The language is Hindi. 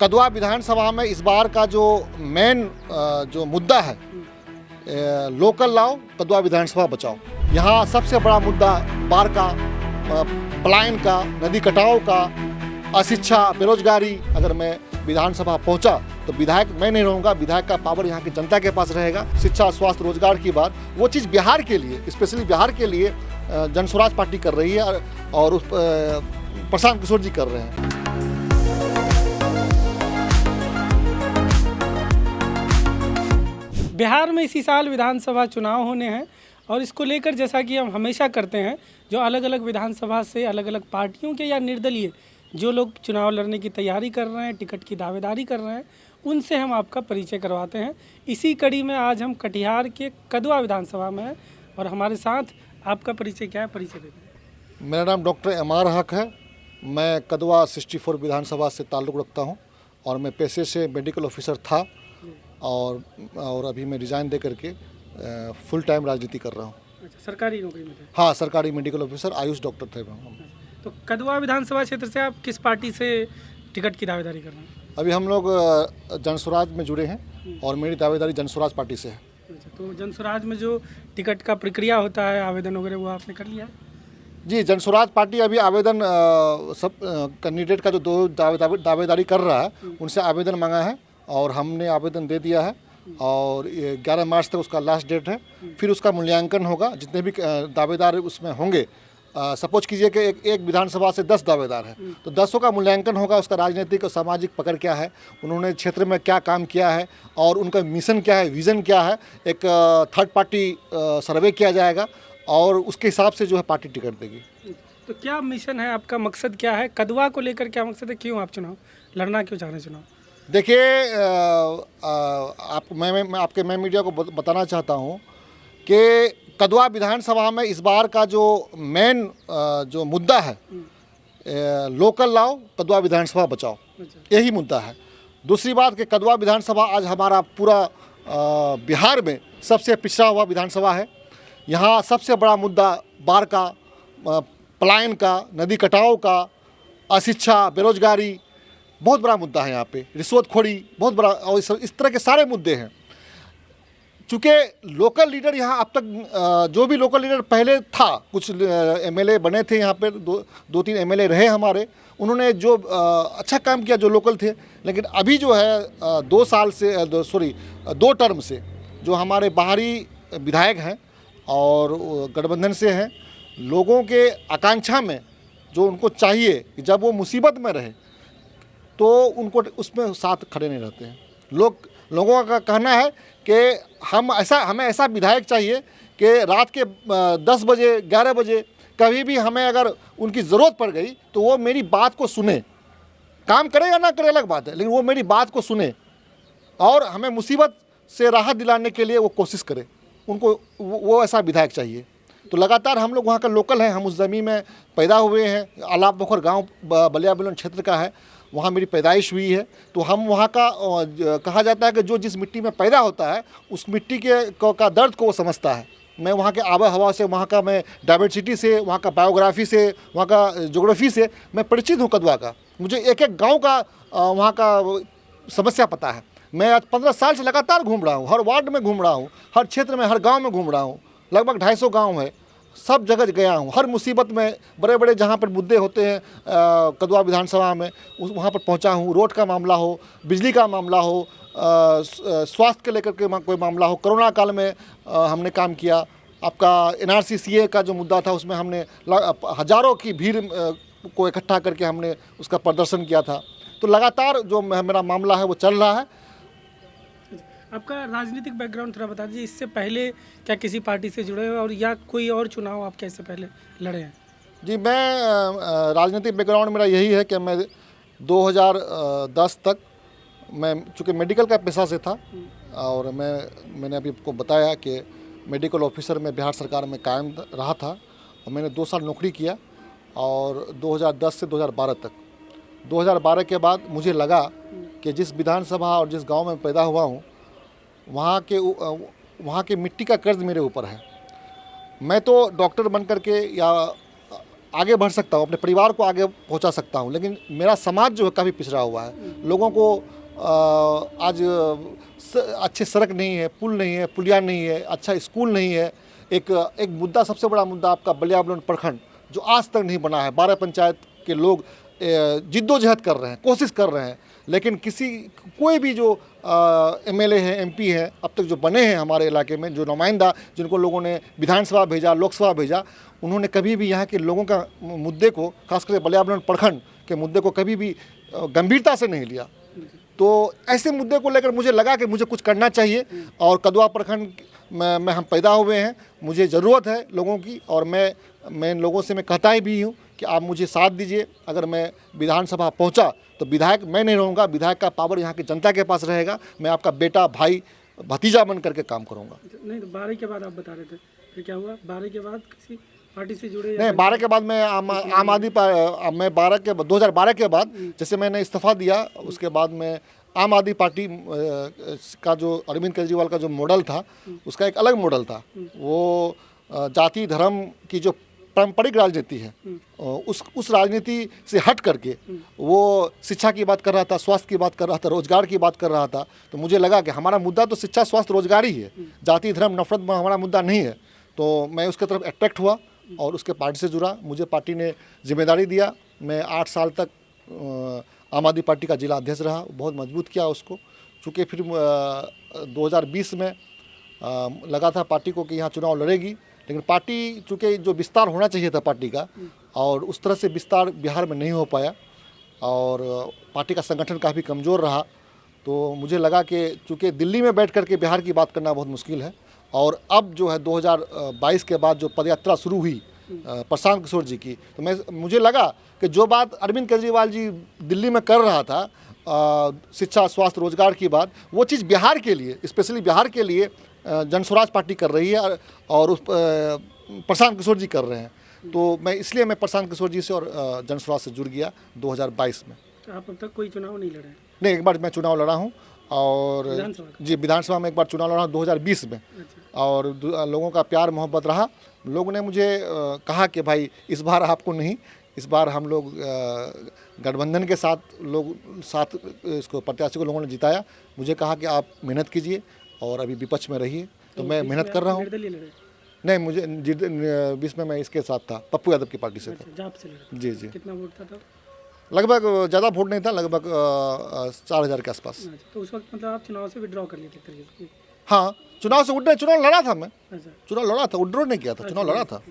कदवा विधानसभा में इस बार का जो मेन जो मुद्दा है, लोकल लाओ कदवा विधानसभा बचाओ। यहाँ सबसे बड़ा मुद्दा बाढ़ का, पलायन का, नदी कटाव का, अशिक्षा, बेरोजगारी। अगर मैं विधानसभा पहुंचा तो विधायक मैं नहीं रहूँगा, विधायक का पावर यहाँ की जनता के पास रहेगा। शिक्षा, स्वास्थ्य, रोजगार की बात, वो चीज़ बिहार के लिए, स्पेशली बिहार के लिए जनसुराज पार्टी कर रही है और उस प्रशांत किशोर जी कर रहे हैं। बिहार में इसी साल विधानसभा चुनाव होने हैं और इसको लेकर जैसा कि हम हमेशा करते हैं, जो अलग अलग विधानसभा से अलग अलग पार्टियों के या निर्दलीय जो लोग चुनाव लड़ने की तैयारी कर रहे हैं, टिकट की दावेदारी कर रहे हैं, उनसे हम आपका परिचय करवाते हैं। इसी कड़ी में आज हम कटिहार के कदवा विधानसभा में हैं और हमारे साथ आपका परिचय क्या है, परिचय देते हैं। मेरा नाम डॉक्टर एम.आर. हक है। मैं कदवा 64 विधानसभा से ताल्लुक़ रखता हूँ और मैं पेशे से मेडिकल ऑफिसर था और अभी मैं रिज़ाइन दे करके फुल टाइम राजनीति कर रहा हूँ। अच्छा, सरकारी नौकरी में थे? हाँ, सरकारी मेडिकल ऑफिसर, आयुष डॉक्टर थे हम। तो कदवा विधानसभा क्षेत्र से आप किस पार्टी से टिकट की दावेदारी कर रहे हैं? अभी हम लोग जनसुराज में जुड़े हैं और मेरी दावेदारी जनसुराज पार्टी से है। अच्छा, तो जनसुराज में जो टिकट का प्रक्रिया होता है, आवेदन वगैरह, वो आपने कर लिया है? जी, जनसुराज पार्टी अभी आवेदन सब कैंडिडेट का जो दो दावेदारी कर रहा है उनसे आवेदन मांगा है और हमने आवेदन दे दिया है और 11 मार्च तक उसका लास्ट डेट है। फिर उसका मूल्यांकन होगा। जितने भी दावेदार उसमें होंगे, सपोज कीजिए कि एक विधानसभा से 10 दावेदार हैं, तो 10 का मूल्यांकन होगा। उसका राजनीतिक और सामाजिक पकड़ क्या है, उन्होंने क्षेत्र में क्या काम किया है और उनका मिशन क्या है, विज़न क्या है, एक थर्ड पार्टी सर्वे किया जाएगा और उसके हिसाब से जो है पार्टी टिकट देगी। तो क्या मिशन है आपका, मकसद क्या है, कदवा को लेकर क्या मकसद है, क्यों आप चुनाव लड़ना, क्यों चाह रहे हैं चुनाव? देखिए, मैं मीडिया को बताना चाहता हूँ कि कदवा विधानसभा में इस बार का जो मेन जो मुद्दा है, लोकल लाओ कदवा विधानसभा बचाओ, यही मुद्दा है। दूसरी बात कि कदवा विधानसभा आज हमारा पूरा बिहार में सबसे पिछड़ा हुआ विधानसभा है। यहाँ सबसे बड़ा मुद्दा बाढ़ का, पलायन का, नदी कटाव का, अशिक्षा, बेरोजगारी बहुत बड़ा मुद्दा है। यहाँ पे रिश्वतखोरी बहुत बड़ा, और इस तरह के सारे मुद्दे हैं। चूँकि लोकल लीडर यहाँ अब तक जो भी लोकल लीडर पहले था, कुछ एमएलए बने थे यहाँ पे, दो तीन एमएलए रहे हमारे, उन्होंने जो अच्छा काम किया जो लोकल थे। लेकिन अभी जो है 2 टर्म से जो हमारे बाहरी विधायक हैं और गठबंधन से हैं, लोगों के आकांक्षा में जो उनको चाहिए कि जब वो मुसीबत में रहे तो उनको उसमें साथ खड़े नहीं रहते हैं। लोगों का कहना है कि हमें ऐसा विधायक चाहिए कि रात के 10 बजे 11 बजे कभी भी हमें अगर उनकी ज़रूरत पड़ गई तो वो मेरी बात को सुने। काम करे या ना करे अलग बात है, लेकिन वो मेरी बात को सुने और हमें मुसीबत से राहत दिलाने के लिए वो कोशिश करे। उनको वो ऐसा विधायक चाहिए। तो लगातार हम लोग वहाँ का लोकल हैं, हम उस ज़मीन में पैदा हुए हैं। आलाप पोखर गाँव बलिया बिलोन क्षेत्र का है, वहाँ मेरी पैदाइश हुई है। तो हम वहाँ का कहा जाता है कि जो जिस मिट्टी में पैदा होता है उस मिट्टी का दर्द को वो समझता है। मैं वहाँ के आबो हवा से, वहाँ का मैं डाइवर्सिटी से, वहाँ का बायोग्राफी से, वहाँ का ज्योग्राफी से मैं परिचित हूँ कदवा का। मुझे एक एक गांव का वहाँ का समस्या पता है। मैं आज 15 साल से लगातार घूम रहा हूँ, हर वार्ड में घूम रहा हूँ, हर क्षेत्र में, हर गाँव में घूम रहा हूँ। लगभग 250 गाँव है, सब जगह गया हूँ। हर मुसीबत में बड़े बड़े जहाँ पर मुद्दे होते हैं कदवा विधानसभा में वहाँ पर पहुँचा हूँ। रोड का मामला हो, बिजली का मामला हो, स्वास्थ्य के लेकर के कोई मामला हो। कोरोना काल में हमने काम किया। आपका NRC CA का जो मुद्दा था उसमें हमने हज़ारों की भीड़ को इकट्ठा करके हमने उसका प्रदर्शन किया था। तो लगातार जो मेरा मामला है वो चल रहा है। आपका राजनीतिक बैकग्राउंड थोड़ा बता दीजिए, इससे पहले क्या किसी पार्टी से जुड़े हुए और या कोई और चुनाव आप कैसे पहले लड़े हैं? जी, मैं राजनीतिक बैकग्राउंड मेरा यही है कि मैं 2010 तक, मैं चूँकि मेडिकल का पेशा से था और मैंने अभी आपको बताया कि मेडिकल ऑफिसर में बिहार सरकार में कायम रहा था और मैंने 2 साल नौकरी किया और 2010 से 2012 तक। 2012 के बाद मुझे लगा कि जिस विधानसभा और जिस गांव में पैदा हुआ हूं वहाँ के मिट्टी का कर्ज मेरे ऊपर है। मैं तो डॉक्टर बन करके या आगे बढ़ सकता हूँ, अपने परिवार को आगे पहुँचा सकता हूँ, लेकिन मेरा समाज जो है काफ़ी पिछड़ा हुआ है। लोगों को आज अच्छे सड़क नहीं है, पुल नहीं है, पुलिया नहीं है, अच्छा स्कूल नहीं है। एक मुद्दा, सबसे बड़ा मुद्दा आपका बलियाबुलंद प्रखंड जो आज तक नहीं बना है। 12 पंचायत के लोग जिद्दोजहद कर रहे हैं, कोशिश कर रहे हैं, लेकिन कोई भी जो एमएलए हैं, एमपी हैं, अब तक जो बने हैं हमारे इलाके में, जो नुमाइंदा जिनको लोगों ने विधानसभा भेजा, लोकसभा भेजा, उन्होंने कभी भी यहाँ के लोगों का मुद्दे को, खासकर बलियाबुलंद प्रखंड के मुद्दे को कभी भी गंभीरता से नहीं लिया। तो ऐसे मुद्दे को लेकर मुझे लगा कि मुझे कुछ करना चाहिए, और कदवा प्रखंड में हम पैदा हुए हैं, मुझे ज़रूरत है लोगों की, और मैं लोगों से मैं कहता ही भी हूँ कि आप मुझे साथ दीजिए। अगर मैं विधानसभा पहुँचा तो विधायक मैं नहीं रहूँगा, विधायक का पावर यहाँ की जनता के पास रहेगा। मैं आपका बेटा, भाई, भतीजा बन करके काम करूँगा। नहीं, तो 12 के बाद आप बता रहे थे, फिर क्या हुआ? 12 के बाद किसी पार्टी से जुड़े? नहीं, 12 के बाद मैं आम आदमी मैं 2012 के बाद जैसे मैंने इस्तीफा दिया, उसके बाद मैं आम आदमी पार्टी का जो अरविंद केजरीवाल का जो मॉडल था, उसका एक अलग मॉडल था। वो जाति धर्म की जो पारंपरिक राजनीति है, उस राजनीति से हट करके वो शिक्षा की बात कर रहा था, स्वास्थ्य की बात कर रहा था, रोजगार की बात कर रहा था। तो मुझे लगा कि हमारा मुद्दा तो शिक्षा, स्वास्थ्य, रोजगार ही है, जाति धर्म नफरत में हमारा मुद्दा नहीं है। तो मैं उसके तरफ अट्रैक्ट हुआ और उसके पार्टी से जुड़ा। मुझे पार्टी ने जिम्मेदारी दिया। मैं 8 साल तक आम आदमी पार्टी का जिला अध्यक्ष रहा, बहुत मजबूत किया उसको। चूँकि फिर 2020 में लगा था पार्टी को कि यहाँ चुनाव लड़ेगी, लेकिन पार्टी चूँकि जो विस्तार होना चाहिए था पार्टी का, और उस तरह से विस्तार बिहार में नहीं हो पाया, और पार्टी का संगठन काफ़ी कमज़ोर रहा। तो मुझे लगा कि चूँकि दिल्ली में बैठ करके बिहार की बात करना बहुत मुश्किल है, और अब जो है 2022 के बाद जो पदयात्रा शुरू हुई प्रशांत किशोर जी की, तो मुझे लगा कि जो बात अरविंद केजरीवाल जी दिल्ली में कर रहा था, शिक्षा, स्वास्थ्य, रोजगार की बात, वो चीज़ बिहार के लिए, स्पेशली बिहार के लिए जनस्वराज पार्टी कर रही है, और उस प्रशांत किशोर जी कर रहे हैं। तो इसलिए मैं प्रशांत किशोर जी से और जनस्वराज से जुड़ गया 2022 में। तो आप अब तक कोई चुनाव नहीं लड़े? नहीं, एक बार मैं चुनाव लड़ा हूँ, और जी विधानसभा में एक बार चुनाव लड़ा 2020 में। और लोगों का प्यार मोहब्बत रहा। लोगों ने मुझे कहा कि भाई इस बार आपको नहीं, इस बार हम लोग गठबंधन के साथ इसको प्रत्याशी को लोगों ने जिताया। मुझे कहा कि आप मेहनत कीजिए और अभी विपक्ष में रहिए। तो मैं मेहनत कर रहा हूँ। नहीं, मुझे 20 में मैं इसके साथ था, पप्पू यादव की पार्टी से था। जाप से लड़े? जी जी। कितना वोट था तब? लगभग ज़्यादा वोट नहीं था, लगभग 4000 के आसपास। तो उस वक्त मतलब आप चुनाव से विड्रॉ कर लिए थे? हाँ, चुनाव से चुनाव लड़ा था मैं। अच्छा। चुनाव लड़ा था, विड्रॉ नहीं किया था, चुनाव लड़ा था।